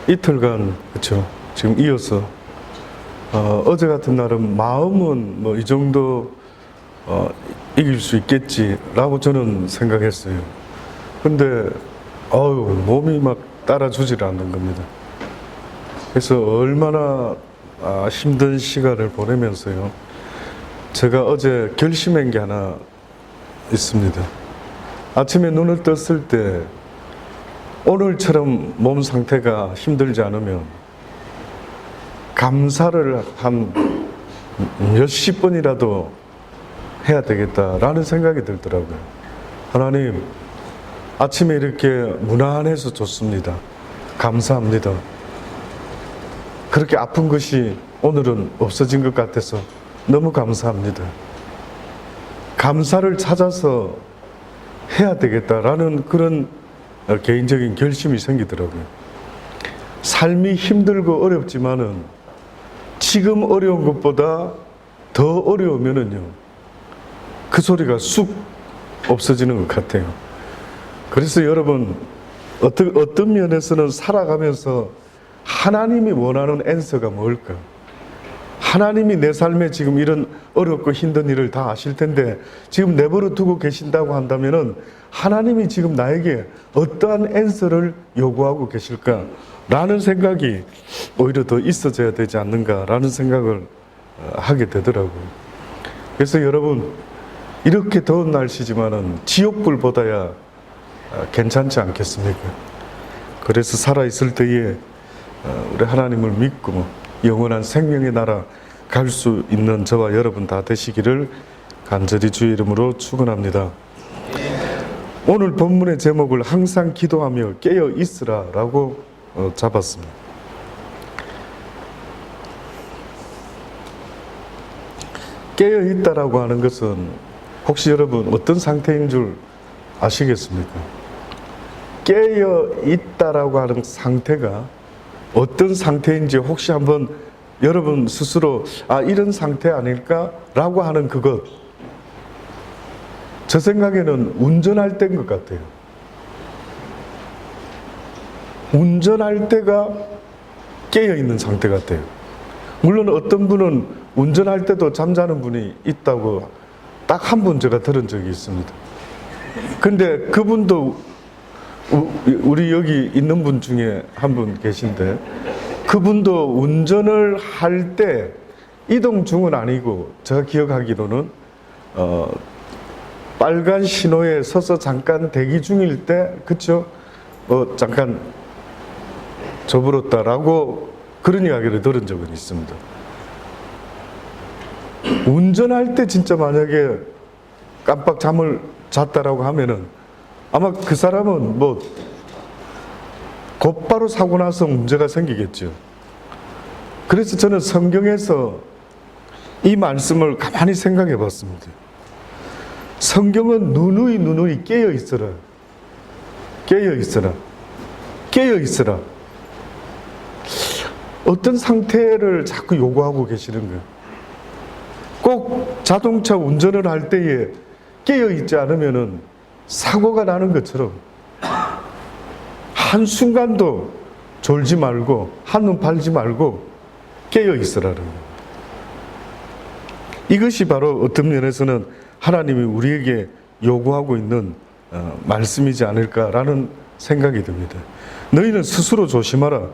이틀간 그렇죠. 지금 이어서 어제 같은 날은 마음은 뭐 이 정도 이길 수 있겠지라고 저는 생각했어요. 근데 몸이 막 따라주질 않는 겁니다. 그래서 얼마나 힘든 시간을 보내면서요. 제가 어제 결심한 게 하나 있습니다. 아침에 눈을 떴을 때 오늘처럼 몸 상태가 힘들지 않으면 감사를 한 몇십 번이라도 해야 되겠다라는 생각이 들더라고요. 하나님, 아침에 이렇게 무난해서 좋습니다. 감사합니다. 그렇게 아픈 것이 오늘은 없어진 것 같아서 너무 감사합니다. 감사를 찾아서 해야 되겠다라는 그런 개인적인 결심이 생기더라고요. 삶이 힘들고 어렵지만은 지금 어려운 것보다 더 어려우면은요, 그 소리가 쑥 없어지는 것 같아요. 그래서 여러분, 어떤 면에서는 살아가면서 하나님이 원하는 앤서가 뭘까? 하나님이 내 삶에 지금 이런 어렵고 힘든 일을 다 아실 텐데 지금 내버려 두고 계신다고 한다면은 하나님이 지금 나에게 어떠한 앤서를 요구하고 계실까? 라는 생각이 오히려 더 있어져야 되지 않는가라는 생각을 하게 되더라고요. 그래서 여러분, 이렇게 더운 날씨지만은 지옥불보다야 괜찮지 않겠습니까? 그래서 살아있을 때에 우리 하나님을 믿고 영원한 생명의 나라 갈 수 있는 저와 여러분 다 되시기를 간절히 주의 이름으로 축원합니다. 오늘 본문의 제목을 항상 기도하며 깨어 있으라 라고 잡았습니다. 깨어 있다라고 하는 것은 혹시 여러분 어떤 상태인 줄 아시겠습니까? 깨어 있다라고 하는 상태가 어떤 상태인지 혹시 한번 여러분 스스로 이런 상태 아닐까라고 하는 그것, 저 생각에는 운전할 때인 것 같아요. 운전할 때가 깨어있는 상태 같아요. 물론 어떤 분은 운전할 때도 잠자는 분이 있다고 딱 한 분 제가 들은 적이 있습니다. 근데 그분도 우리 여기 있는 분 중에 한 분 계신데 그분도 운전을 할 때 이동 중은 아니고 제가 기억하기로는 빨간 신호에 서서 잠깐 대기 중일 때 그쵸? 잠깐 저불었다라고 그런 이야기를 들은 적은 있습니다. 운전할 때 진짜 만약에 깜빡 잠을 잤다라고 하면은 아마 그 사람은 곧바로 사고 나서 문제가 생기겠죠. 그래서 저는 성경에서 이 말씀을 가만히 생각해 봤습니다. 성경은 누누이 깨어 있으라. 깨어 있으라. 깨어 있으라. 어떤 상태를 자꾸 요구하고 계시는 거예요. 꼭 자동차 운전을 할 때에 깨어 있지 않으면은 사고가 나는 것처럼 한순간도 졸지 말고 한눈 팔지 말고 깨어 있으라는 거예요. 이것이 바로 어떤 면에서는 하나님이 우리에게 요구하고 있는 말씀이지 않을까라는 생각이 듭니다. 너희는 스스로 조심하라.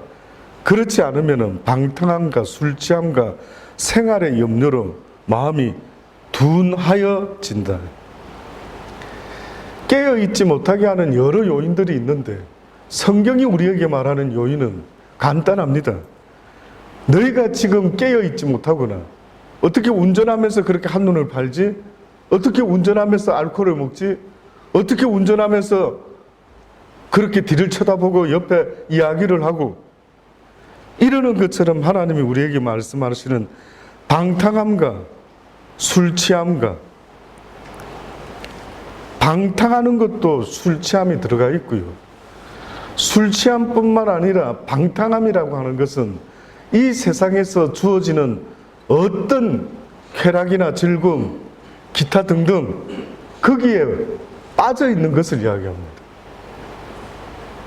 그렇지 않으면 방탕함과 술 취함과 생활의 염려로 마음이 둔하여진다. 깨어있지 못하게 하는 여러 요인들이 있는데 성경이 우리에게 말하는 요인은 간단합니다. 너희가 지금 깨어있지 못하거나 어떻게 운전하면서 그렇게 한눈을 팔지? 어떻게 운전하면서 알코올을 먹지? 어떻게 운전하면서 그렇게 뒤를 쳐다보고 옆에 이야기를 하고 이러는 것처럼 하나님이 우리에게 말씀하시는 방탕함과 술 취함과 방탕하는 것도 술 취함이 들어가 있고요. 술 취함뿐만 아니라 방탕함이라고 하는 것은 이 세상에서 주어지는 어떤 쾌락이나 즐거움, 기타 등등 거기에 빠져 있는 것을 이야기합니다.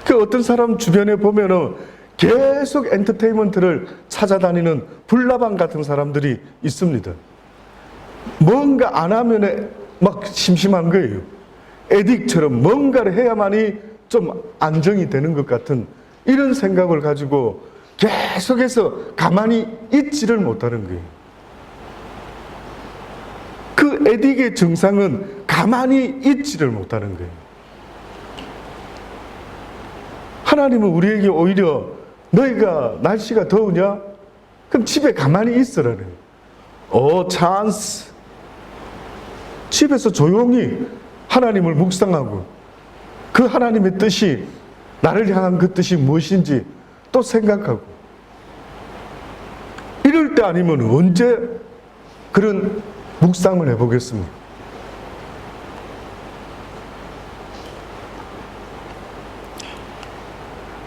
그 어떤 사람 주변에 보면은 계속 엔터테인먼트를 찾아다니는 불나방 같은 사람들이 있습니다. 뭔가 안 하면 막 심심한 거예요. 에딕처럼 뭔가를 해야만이 좀 안정이 되는 것 같은 이런 생각을 가지고 계속해서 가만히 있지를 못하는 거예요. 그 에딕의 증상은 가만히 있지를 못하는 거예요. 하나님은 우리에게 오히려 너희가 날씨가 더우냐? 그럼 집에 가만히 있으라는 거예요. 찬스. 집에서 조용히 하나님을 묵상하고 그 하나님의 뜻이 나를 향한 그 뜻이 무엇인지 또 생각하고 이럴 때 아니면 언제 그런 묵상을 해보겠습니까?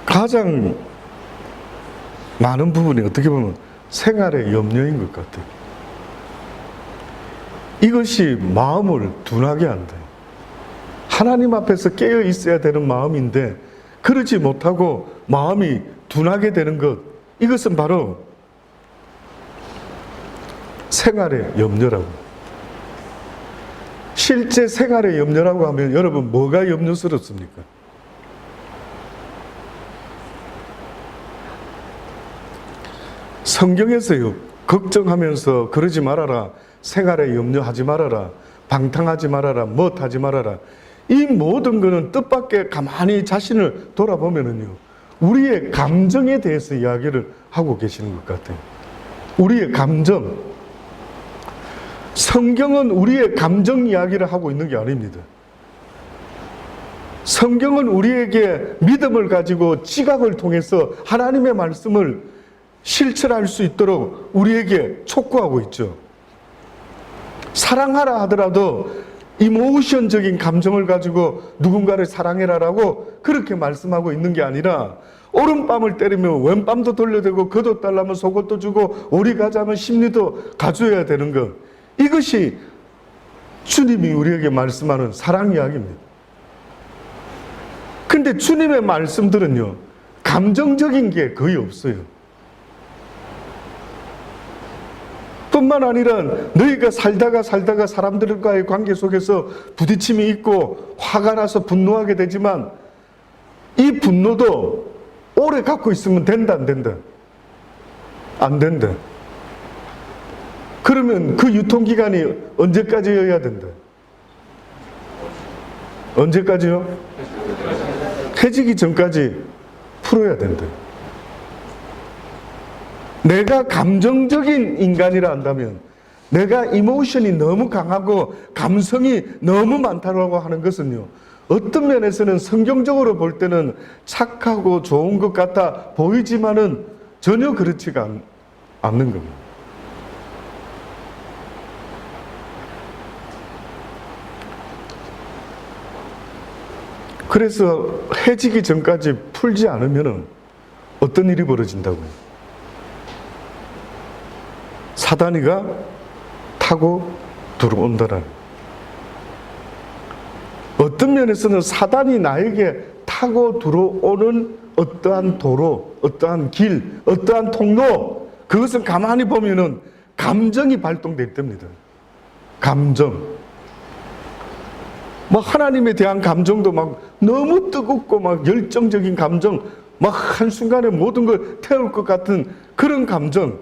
가장 많은 부분이 어떻게 보면 생활의 염려인 것 같아요. 이것이 마음을 둔하게 한다. 하나님 앞에서 깨어 있어야 되는 마음인데 그러지 못하고 마음이 둔하게 되는 것, 이것은 바로 생활의 염려라고. 실제 생활의 염려라고 하면 여러분 뭐가 염려스럽습니까? 성경에서요, 걱정하면서 그러지 말아라, 생활에 염려하지 말아라, 방탕하지 말아라, 멋하지 말아라, 이 모든 것은 뜻밖의 가만히 자신을 돌아보면은요, 우리의 감정에 대해서 이야기를 하고 계시는 것 같아요. 우리의 감정. 성경은 우리의 감정 이야기를 하고 있는 게 아닙니다. 성경은 우리에게 믿음을 가지고 지각을 통해서 하나님의 말씀을 실천할 수 있도록 우리에게 촉구하고 있죠. 사랑하라 하더라도 이모션적인 감정을 가지고 누군가를 사랑해라라고 그렇게 말씀하고 있는 게 아니라 오른밤을 때리면 왼밤도 돌려대고 겉옷 달라면 속옷도 주고 오리 가자면 심리도 가져야 되는 것, 이것이 주님이 우리에게 말씀하는 사랑 이야기입니다. 근데 주님의 말씀들은요, 감정적인 게 거의 없어요. 뿐만 아니라 너희가 살다가 사람들과의 관계 속에서 부딪힘이 있고 화가 나서 분노하게 되지만 이 분노도 오래 갖고 있으면 된다, 안 된다? 안 된다. 그러면 그 유통기간이 언제까지여야 된다? 언제까지요? 해지기 전까지 풀어야 된다. 내가 감정적인 인간이라 한다면, 내가 이모션이 너무 강하고 감성이 너무 많다고 하는 것은요, 어떤 면에서는 성경적으로 볼 때는 착하고 좋은 것 같아 보이지만은 전혀 그렇지가 않는 겁니다. 그래서 해지기 전까지 풀지 않으면 어떤 일이 벌어진다고요? 사단이가 타고 들어온다는, 어떤 면에서는 사단이 나에게 타고 들어오는 어떠한 도로, 어떠한 길, 어떠한 통로, 그것은 가만히 보면은 감정이 발동될 때입니다. 감정. 막 하나님에 대한 감정도 막 너무 뜨겁고 막 열정적인 감정, 막 한순간에 모든 걸 태울 것 같은 그런 감정,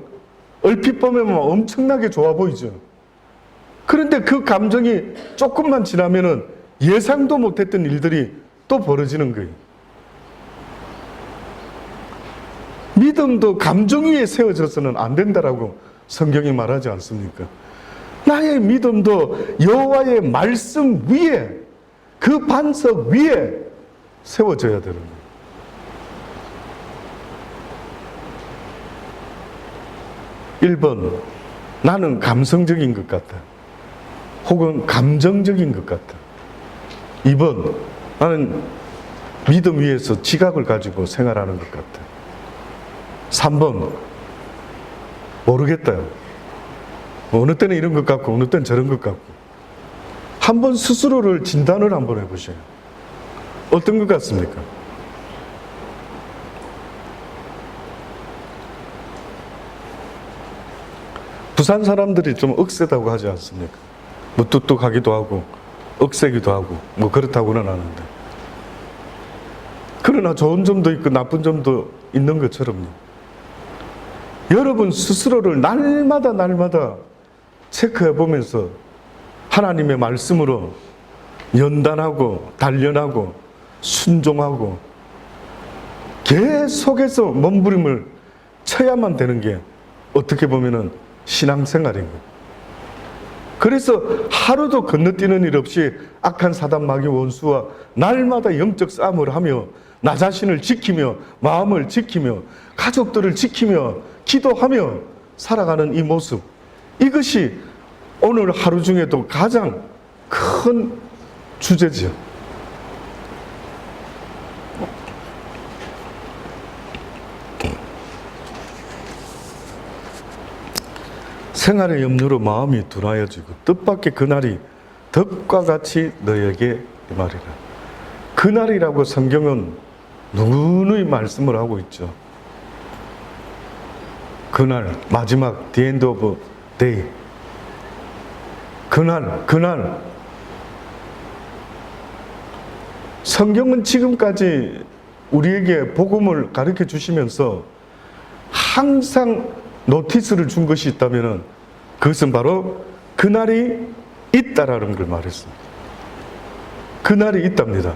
얼핏 보면 막 엄청나게 좋아 보이죠. 그런데 그 감정이 조금만 지나면은 예상도 못했던 일들이 또 벌어지는 거예요. 믿음도 감정 위에 세워져서는 안 된다라고 성경이 말하지 않습니까? 나의 믿음도 여호와의 말씀 위에, 그 반석 위에 세워져야 되는 거예요. (1번) 나는 감성적인 것 같다, 혹은 감정적인 것 같다. (2번) 나는 믿음 위에서 지각을 가지고 생활하는 것 같다. (3번) 모르겠다, 어느 때는 이런 것 같고 어느 때는 저런 것 같고. 한번 스스로를 진단을 한번 해보세요. 어떤 것 같습니까? 부산 사람들이 좀 억세다고 하지 않습니까? 무뚝뚝하기도 하고 억세기도 하고 뭐 그렇다고는 하는데, 그러나 좋은 점도 있고 나쁜 점도 있는 것처럼요, 여러분 스스로를 날마다 체크해 보면서 하나님의 말씀으로 연단하고 단련하고 순종하고 계속해서 몸부림을 쳐야만 되는 게 어떻게 보면은 신앙생활인 거예요. 그래서 하루도 건너뛰는 일 없이 악한 사단 마귀 원수와 날마다 영적 싸움을 하며 나 자신을 지키며 마음을 지키며 가족들을 지키며 기도하며 살아가는 이 모습, 이것이 오늘 하루 중에도 가장 큰 주제죠. 생활의 염려로 마음이 둔하여지고 뜻밖의 그날이 덕과 같이 너에게 말이라. 그날이라고 성경은 누누이 말씀을 하고 있죠. 그날, 마지막 the end of day. 그날. 성경은 지금까지 우리에게 복음을 가르쳐 주시면서 항상 노티스를 준 것이 있다면 그것은 바로 그날이 있다라는 걸 말했습니다. 그날이 있답니다.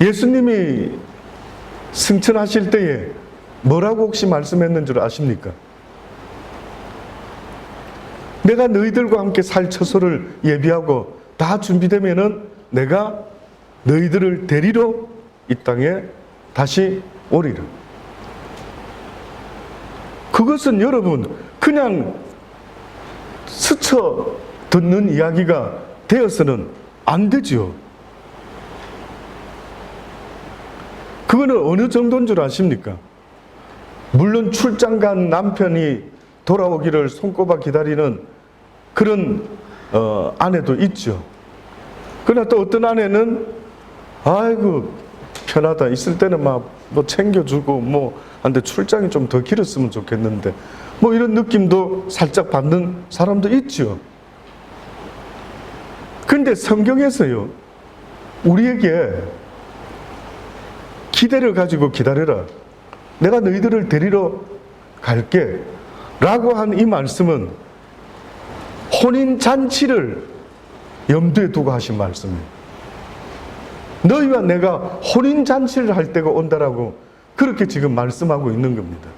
예수님이 승천하실 때에 뭐라고 혹시 말씀했는 줄 아십니까? 내가 너희들과 함께 살 처소를 예비하고 다 준비되면은 내가 너희들을 데리러 이 땅에 다시 오리라. 그것은 여러분 그냥 스쳐 듣는 이야기가 되어서는 안 되지요. 그거는 어느 정도인 줄 아십니까? 물론 출장 간 남편이 돌아오기를 손꼽아 기다리는 그런 아내도 있죠. 그러나 또 어떤 아내는 아이고 편하다, 있을 때는 막 뭐 챙겨주고 뭐 한데 출장이 좀 더 길었으면 좋겠는데 뭐 이런 느낌도 살짝 받는 사람도 있죠. 근데 성경에서요, 우리에게 기대를 가지고 기다려라, 내가 너희들을 데리러 갈게 라고 한 이 말씀은 혼인잔치를 염두에 두고 하신 말씀이에요. 너희와 내가 혼인잔치를 할 때가 온다라고 그렇게 지금 말씀하고 있는 겁니다.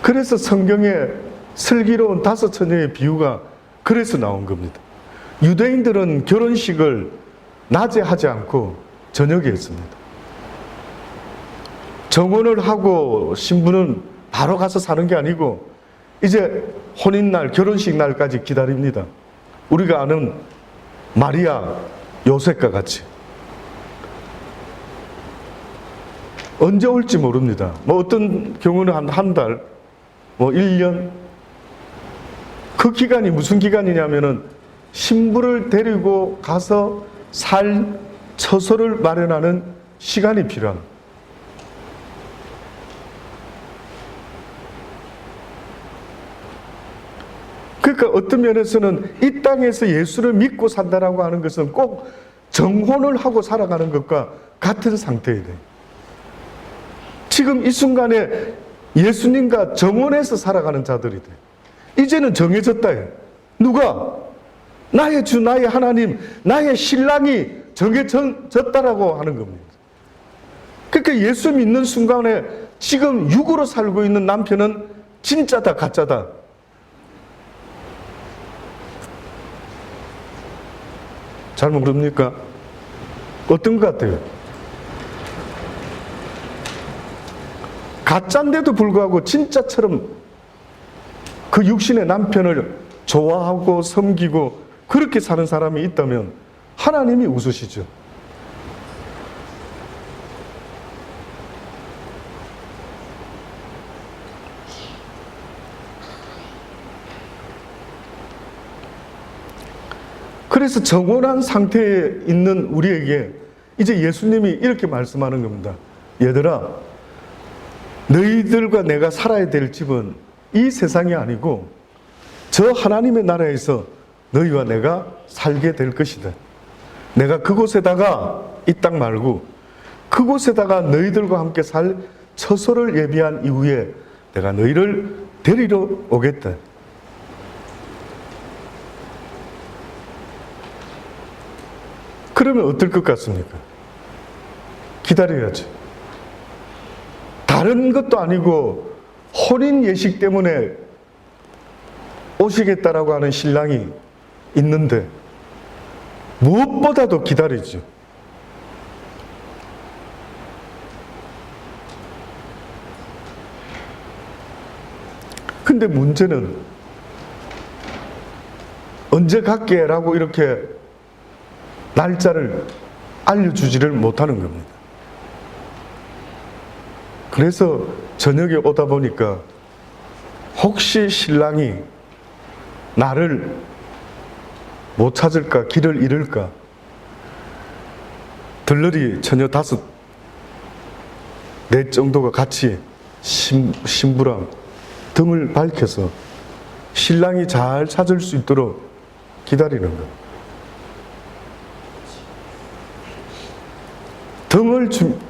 그래서 성경에 슬기로운 5 처녀의 비유가 그래서 나온 겁니다. 유대인들은 결혼식을 낮에 하지 않고 저녁에 했습니다. 정혼을 하고 신부는 바로 가서 사는 게 아니고 이제 혼인날, 결혼식 날까지 기다립니다. 우리가 아는 마리아, 요셉과 같이. 언제 올지 모릅니다. 뭐 어떤 경우는 한 달, 뭐 1년. 그 기간이 무슨 기간이냐면은 신부를 데리고 가서 살 처소를 마련하는 시간이 필요합니다. 그러니까 어떤 면에서는 이 땅에서 예수를 믿고 산다라고 하는 것은 꼭 정혼을 하고 살아가는 것과 같은 상태이래. 지금 이 순간에 예수님과 정혼해서 살아가는 자들이 돼. 이제는 정해졌다. 누가? 나의 주, 나의 하나님, 나의 신랑이 정해졌다라고 하는 겁니다. 그러니까 예수 믿는 순간에 지금 육으로 살고 있는 남편은 진짜다, 가짜다. 잘 모릅니까? 어떤 것 같아요? 가짜인데도 불구하고 진짜처럼 그 육신의 남편을 좋아하고 섬기고 그렇게 사는 사람이 있다면 하나님이 웃으시죠. 그래서 정혼한 상태에 있는 우리에게 이제 예수님이 이렇게 말씀하는 겁니다. 얘들아, 너희들과 내가 살아야 될 집은 이 세상이 아니고 저 하나님의 나라에서 너희와 내가 살게 될 것이다. 내가 그곳에다가 이 땅 말고 그곳에다가 너희들과 함께 살 처소를 예비한 이후에 내가 너희를 데리러 오겠다. 그러면 어떨 것 같습니까? 기다려야죠. 다른 것도 아니고 혼인 예식 때문에 오시겠다라고 하는 신랑이 있는데 무엇보다도 기다리죠. 근데 문제는 언제 갈게? 라고 이렇게 날짜를 알려주지를 못하는 겁니다. 그래서 저녁에 오다 보니까 혹시 신랑이 나를 못 찾을까, 길을 잃을까, 들러리 처녀 5, 4 정도가 같이 신부랑 등을 밝혀서 신랑이 잘 찾을 수 있도록 기다리는 거예요.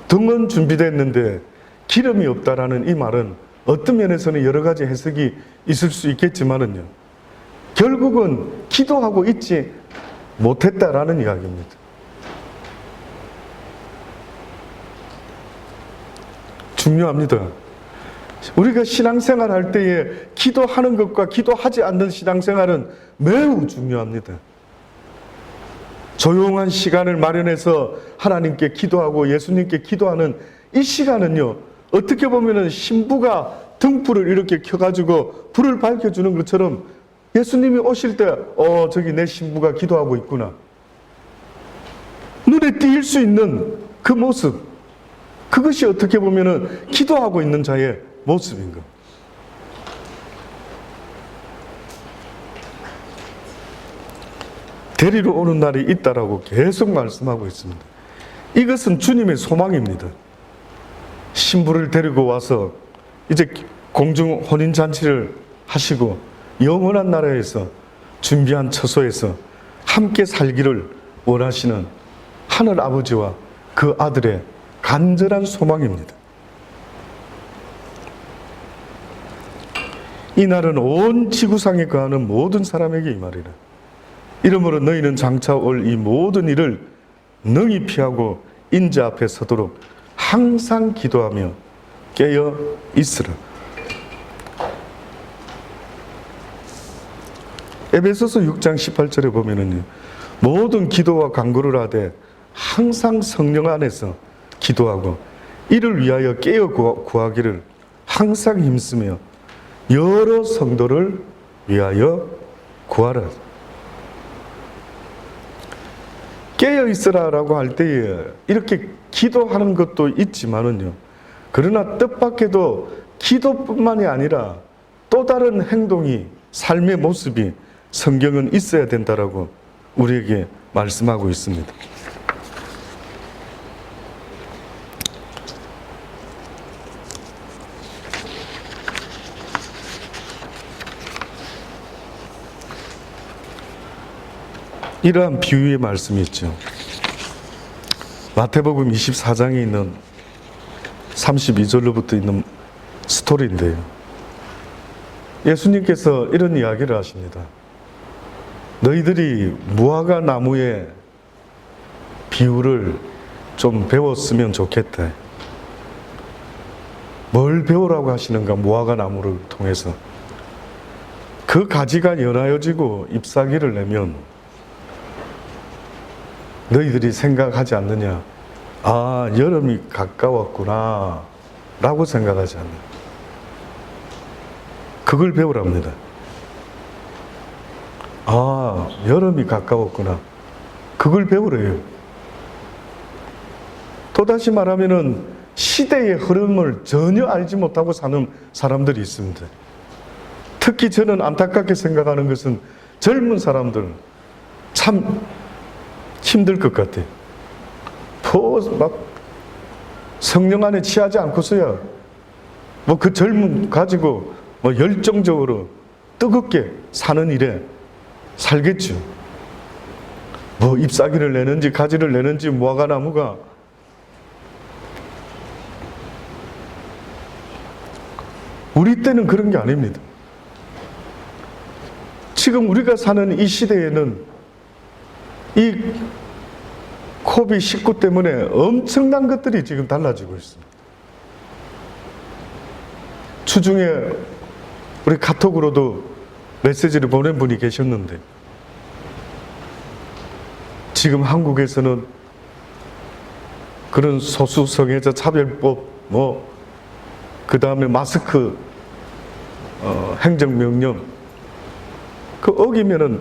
등은 준비됐는데 기름이 없다라는 이 말은 어떤 면에서는 여러 가지 해석이 있을 수 있겠지만은요, 결국은 기도하고 있지 못했다라는 이야기입니다. 중요합니다. 우리가 신앙생활 할 때에 기도하는 것과 기도하지 않는 신앙생활은 매우 중요합니다. 조용한 시간을 마련해서 하나님께 기도하고 예수님께 기도하는 이 시간은요, 어떻게 보면은 신부가 등불을 이렇게 켜가지고 불을 밝혀주는 것처럼 예수님이 오실 때 저기 내 신부가 기도하고 있구나, 눈에 띄일 수 있는 그 모습, 그것이 어떻게 보면은 기도하고 있는 자의 모습인 겁니다. 데리러 오는 날이 있다라고 계속 말씀하고 있습니다. 이것은 주님의 소망입니다. 신부를 데리고 와서 이제 공중 혼인잔치를 하시고 영원한 나라에서 준비한 처소에서 함께 살기를 원하시는 하늘 아버지와 그 아들의 간절한 소망입니다. 이 날은 온 지구상에 거하는 모든 사람에게 이 말이라. 이러므로 너희는 장차 올 이 모든 일을 능히 피하고 인자 앞에 서도록 항상 기도하며 깨어 있으라. 에베소서 6장 18절에 보면은요, 모든 기도와 간구를 하되 항상 성령 안에서 기도하고 이를 위하여 깨어 구하기를 항상 힘쓰며 여러 성도를 위하여 구하라. 깨어 있으라라고 할 때에 이렇게 기도하는 것도 있지만은요, 그러나 뜻밖에도 기도뿐만이 아니라 또 다른 행동이, 삶의 모습이 성경은 있어야 된다라고 우리에게 말씀하고 있습니다. 이러한 비유의 말씀이 있죠. 마태복음 24장에 있는 32절로부터 있는 스토리인데요, 예수님께서 이런 이야기를 하십니다. 너희들이 무화과 나무의 비유를 좀 배웠으면 좋겠다. 뭘 배우라고 하시는가? 무화과 나무를 통해서 그 가지가 연하여지고 잎사귀를 내면 너희들이 생각하지 않느냐? 아, 여름이 가까웠구나 라고 생각하지 않느냐? 그걸 배우랍니다. 아, 여름이 가까웠구나, 그걸 배우래요. 또다시 말하면은 시대의 흐름을 전혀 알지 못하고 사는 사람들이 있습니다. 특히 저는 안타깝게 생각하는 것은 젊은 사람들 참 힘들 것 같아요. 막 성령 안에 취하지 않고서야 뭐 그 젊음 가지고 뭐 열정적으로 뜨겁게 사는 일에 살겠죠. 뭐 잎사귀를 내는지 가지를 내는지 무화과나무가 우리 때는 그런 게 아닙니다. 지금 우리가 사는 이 시대에는 이 코비드-19 때문에 엄청난 것들이 지금 달라지고 있습니다. 주중에 우리 카톡으로도 메시지를 보낸 분이 계셨는데, 지금 한국에서는 그런 소수 성애자 차별법, 그 다음에 마스크 행정명령, 그 어기면은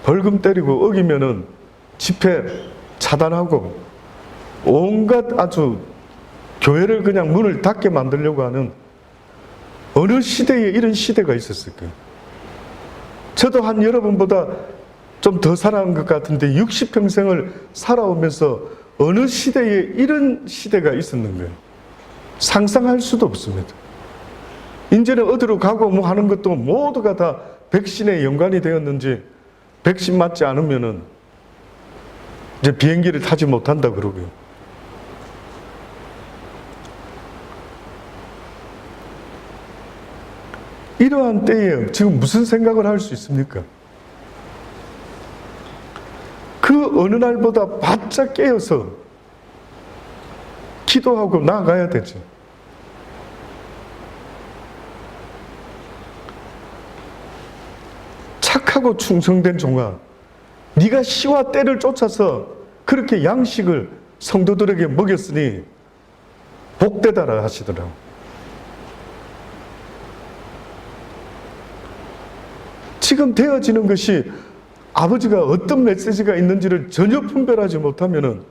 벌금 때리고 어기면은 집회 차단하고 온갖 아주 교회를 그냥 문을 닫게 만들려고 하는 어느 시대에 이런 시대가 있었을까요? 저도 한 여러분보다 좀 더 살아온 것 같은데 60평생을 살아오면서 어느 시대에 이런 시대가 있었는가요? 상상할 수도 없습니다. 이제는 어디로 가고 뭐 하는 것도 모두가 다 백신에 연관이 되었는지, 백신 맞지 않으면은 이제 비행기를 타지 못한다 그러고요. 이러한 때에 지금 무슨 생각을 할 수 있습니까? 그 어느 날보다 바짝 깨어서 기도하고 나아가야 되죠. 착하고 충성된 종아, 네가 시와 때를 쫓아서 그렇게 양식을 성도들에게 먹였으니 복되다라 하시더라고요. 지금 되어지는 것이 아버지가 어떤 메시지가 있는지를 전혀 분별하지 못하면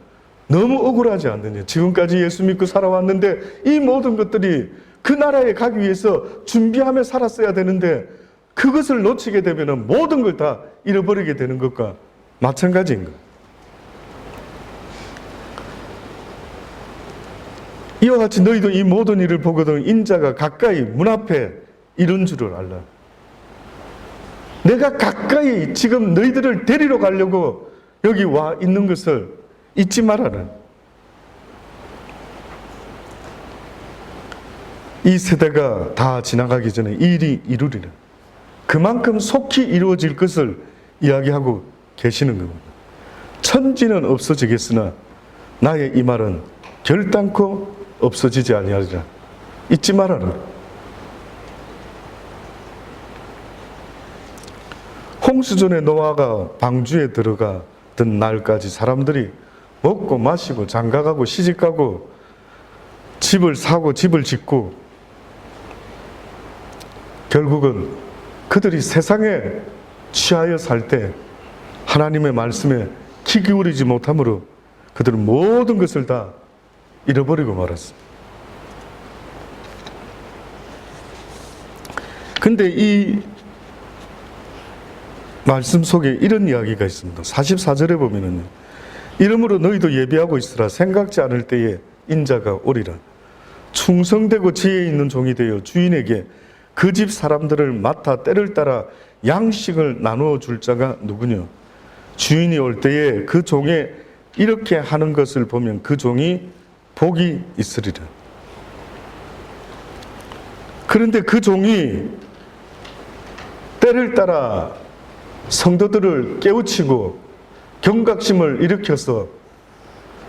너무 억울하지 않느냐. 지금까지 예수 믿고 살아왔는데 이 모든 것들이 그 나라에 가기 위해서 준비하며 살았어야 되는데 그것을 놓치게 되면 모든 걸 다 잃어버리게 되는 것과 마찬가지인 거예요. 이와 같이 너희도 이 모든 일을 보거든 인자가 가까이 문 앞에 이른 줄을 알라. 내가 가까이 지금 너희들을 데리러 가려고 여기 와 있는 것을 잊지 말아라. 이 세대가 다 지나가기 전에 이 일이 이루리라. 그만큼 속히 이루어질 것을 이야기하고 계시는 겁니다. 천지는 없어지겠으나 나의 이 말은 결단코 없어지지 아니하리라. 잊지 말아라. 홍수전에 노아가 방주에 들어가던 날까지 사람들이 먹고 마시고 장가가고 시집가고 집을 사고 집을 짓고 결국은 그들이 세상에 취하여 살 때 하나님의 말씀에 귀 기울이지 못함으로 그들은 모든 것을 다 잃어버리고 말았습니다. 근데 이 말씀 속에 이런 이야기가 있습니다. 44절에 보면은 이러므로 너희도 예비하고 있으라. 생각지 않을 때에 인자가 오리라. 충성되고 지혜 있는 종이 되어 주인에게 그 집 사람들을 맡아 때를 따라 양식을 나누어 줄 자가 누구냐. 주인이 올 때에 그 종에 이렇게 하는 것을 보면 그 종이 복이 있으리라. 그런데 그 종이 때를 따라 성도들을 깨우치고 경각심을 일으켜서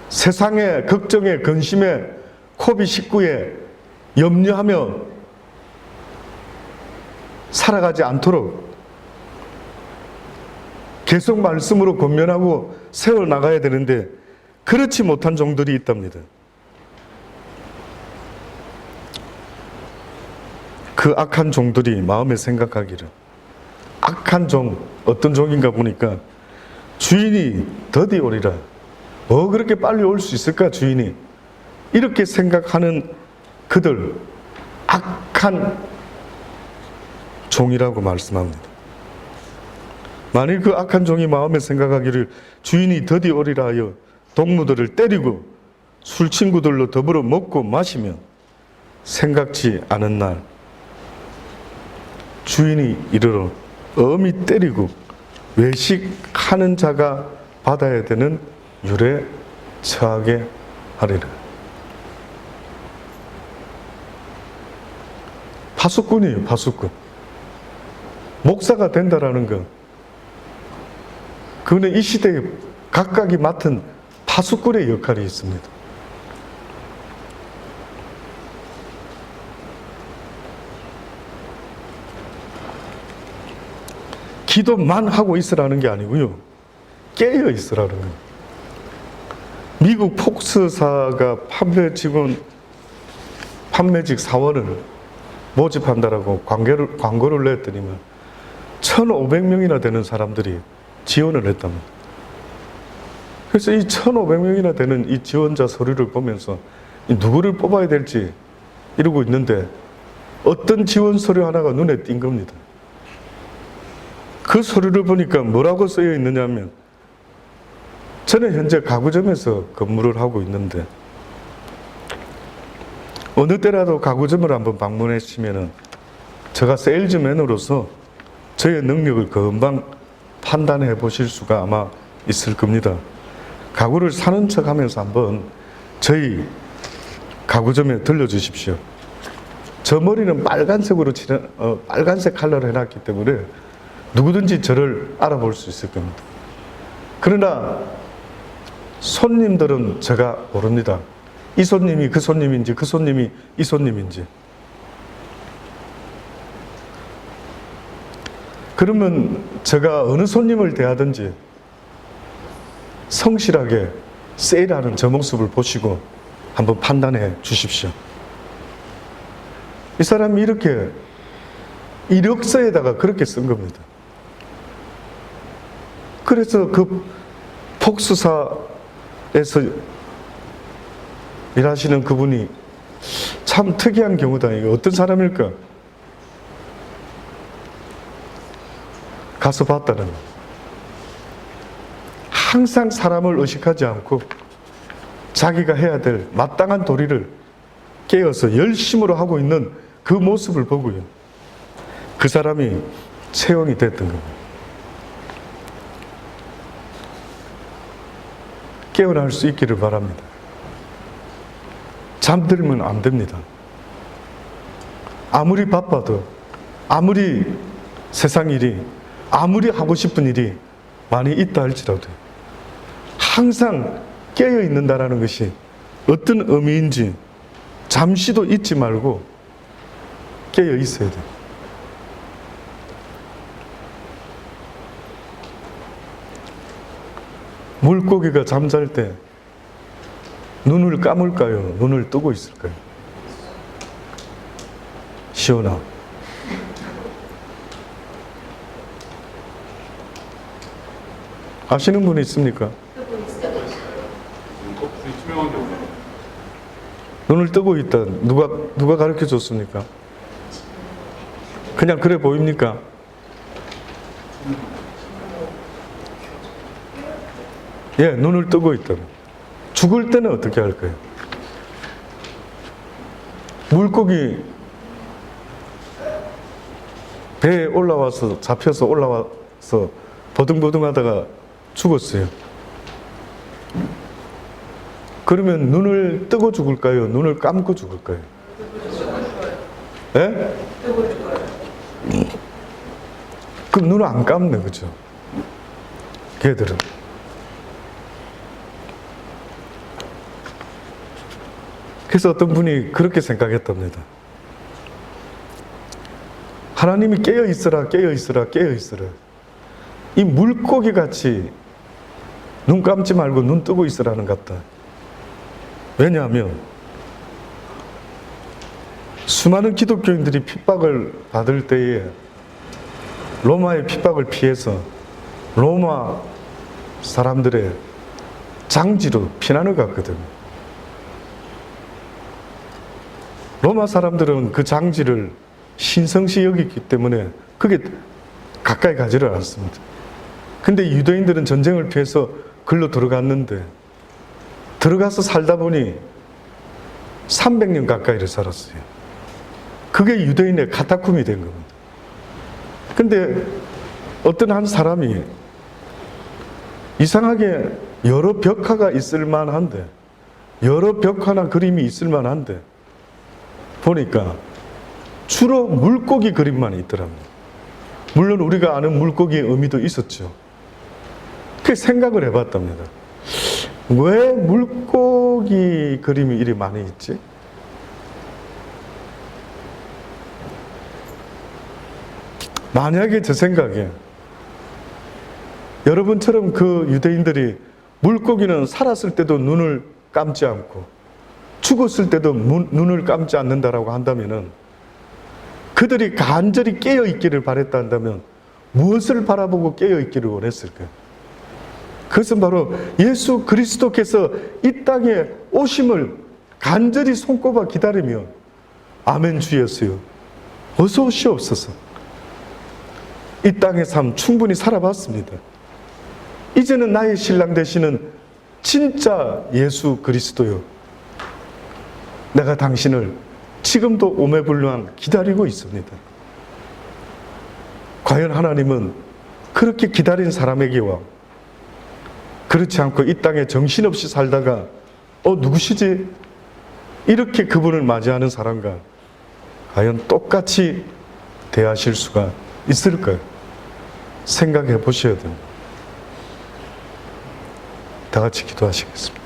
세상의 걱정에 근심에 코비드-19에 염려하며 살아가지 않도록 계속 말씀으로 권면하고 세워나가야 되는데 그렇지 못한 종들이 있답니다. 그 악한 종들이 마음에 생각하기를, 악한 종, 어떤 종인가 보니까 주인이 더디 오리라. 뭐 그렇게 빨리 올 수 있을까 주인이. 이렇게 생각하는 그들, 악한 종이라고 말씀합니다. 만일 그 악한 종이 마음에 생각하기를 주인이 더디 오리라 하여 동무들을 때리고 술 친구들로 더불어 먹고 마시면 생각지 않은 날 주인이 이르러 엄히 때리고 외식하는 자가 받아야 되는 율에 처하게 하리라. 파수꾼이에요, 파수꾼. 목사가 된다라는 건 그는 이 시대에 각각이 맡은 파수꾼의 역할이 있습니다. 기도만 하고 있으라는 게 아니고요, 깨어 있으라는 거예요. 미국 폭스사가 판매직 사원을 모집한다라고 광고를 냈더니만 1,500명이나 되는 사람들이 지원을 했답니다. 그래서 이 1,500명이나 되는 이 지원자 서류를 보면서 누구를 뽑아야 될지 이러고 있는데 어떤 지원 서류 하나가 눈에 띈 겁니다. 그 서류를 보니까 뭐라고 쓰여 있느냐면, 저는 현재 가구점에서 근무를 하고 있는데 어느 때라도 가구점을 한번 방문하시면은 제가 세일즈맨으로서 저의 능력을 금방 판단해 보실 수가 아마 있을 겁니다. 가구를 사는 척 하면서 한번 저희 가구점에 들려주십시오. 저 머리는 빨간색으로 빨간색 컬러를 해놨기 때문에 누구든지 저를 알아볼 수 있을 겁니다. 그러나 손님들은 제가 모릅니다. 이 손님이 그 손님인지 그 손님이 이 손님인지. 그러면 제가 어느 손님을 대하든지 성실하게 세일하는 저 모습을 보시고 한번 판단해 주십시오. 이 사람이 이렇게 이력서에다가 그렇게 쓴 겁니다. 그래서 그 폭스사에서 일하시는 그분이 참 특이한 경우다. 이게 어떤 사람일까? 가서 봤다는 거예요. 항상 사람을 의식하지 않고 자기가 해야 될 마땅한 도리를 깨어서 열심으로 하고 있는 그 모습을 보고요, 그 사람이 채용이 됐던 겁니다. 깨어날 수 있기를 바랍니다. 잠들면 안 됩니다. 아무리 바빠도, 아무리 세상 일이, 아무리 하고 싶은 일이 많이 있다 할지라도 항상 깨어 있는다라는 것이 어떤 의미인지 잠시도 잊지 말고 깨어 있어야 돼요. 물고기가 잠잘 때 눈을 감을까요? 눈을 뜨고 있을까요? 시온아, 아시는 분이 있습니까? 눈을 뜨고 있다. 누가 가르쳐 줬습니까? 그냥 그래 보입니까? 예, 눈을 뜨고 있다. 죽을 때는 어떻게 할까요? 물고기 배에 올라와서, 잡혀서 올라와서 버둥버둥 하다가 죽었어요. 그러면 눈을 뜨고 죽을까요? 눈을 감고 죽을까요? 예? 그럼 눈을 안 감네, 그죠? 걔들은. 그래서 어떤 분이 그렇게 생각했답니다. 하나님이 깨어 있으라, 깨어 있으라, 깨어 있으라. 이 물고기 같이 눈 감지 말고 눈 뜨고 있으라는 것 같다. 왜냐하면 수많은 기독교인들이 핍박을 받을 때에 로마의 핍박을 피해서 로마 사람들의 장지로 피난을 갔거든요. 로마 사람들은 그 장지를 신성시 여겼기 때문에 그게 가까이 가지를 않았습니다. 근데 유대인들은 전쟁을 피해서 글로 들어갔는데, 들어가서 살다 보니 300년 가까이를 살았어요. 그게 유대인의 카타콤이 된 겁니다. 근데 어떤 한 사람이 이상하게 여러 벽화가 있을 만한데, 여러 벽화나 그림이 있을 만한데 보니까 주로 물고기 그림만 있더랍니다. 물론 우리가 아는 물고기의 의미도 있었죠. 그 생각을 해봤답니다. 왜 물고기 그림이 이리 많이 있지? 만약에 제 생각에 여러분처럼 그 유대인들이 물고기는 살았을 때도 눈을 감지 않고 죽었을 때도 눈을 감지 않는다라고 한다면은, 그들이 간절히 깨어있기를 바랬다 한다면 무엇을 바라보고 깨어있기를 원했을까요? 그것은 바로 예수 그리스도께서 이 땅에 오심을 간절히 손꼽아 기다리며 아멘 주였어요, 어서 오시옵소서, 이 땅의 삶 충분히 살아봤습니다. 이제는 나의 신랑 되시는 진짜 예수 그리스도요, 내가 당신을 지금도 오매불망 기다리고 있습니다. 과연 하나님은 그렇게 기다린 사람에게와 그렇지 않고 이 땅에 정신없이 살다가 누구시지? 이렇게 그분을 맞이하는 사람과 과연 똑같이 대하실 수가 있을까요? 생각해 보셔야 됩니다. 다 같이 기도하시겠습니다.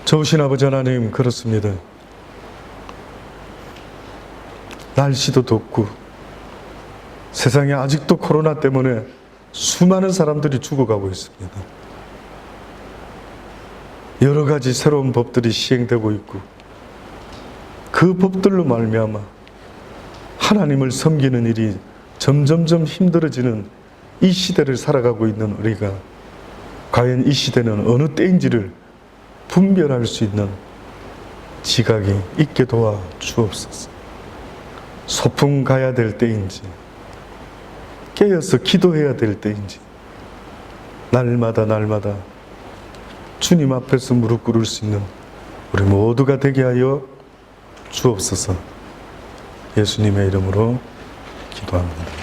좋으신 아버지 하나님, 그렇습니다. 날씨도 덥고 세상에 아직도 코로나 때문에 수많은 사람들이 죽어가고 있습니다. 여러 가지 새로운 법들이 시행되고 있고 그 법들로 말미암아 하나님을 섬기는 일이 점점점 힘들어지는 이 시대를 살아가고 있는 우리가 과연 이 시대는 어느 때인지를 분별할 수 있는 지각이 있게 도와 주옵소서. 소풍 가야 될 때인지 깨어서 기도해야 될 때인지 날마다 주님 앞에서 무릎 꿇을 수 있는 우리 모두가 되게 하여 주옵소서. 예수님의 이름으로 기도합니다.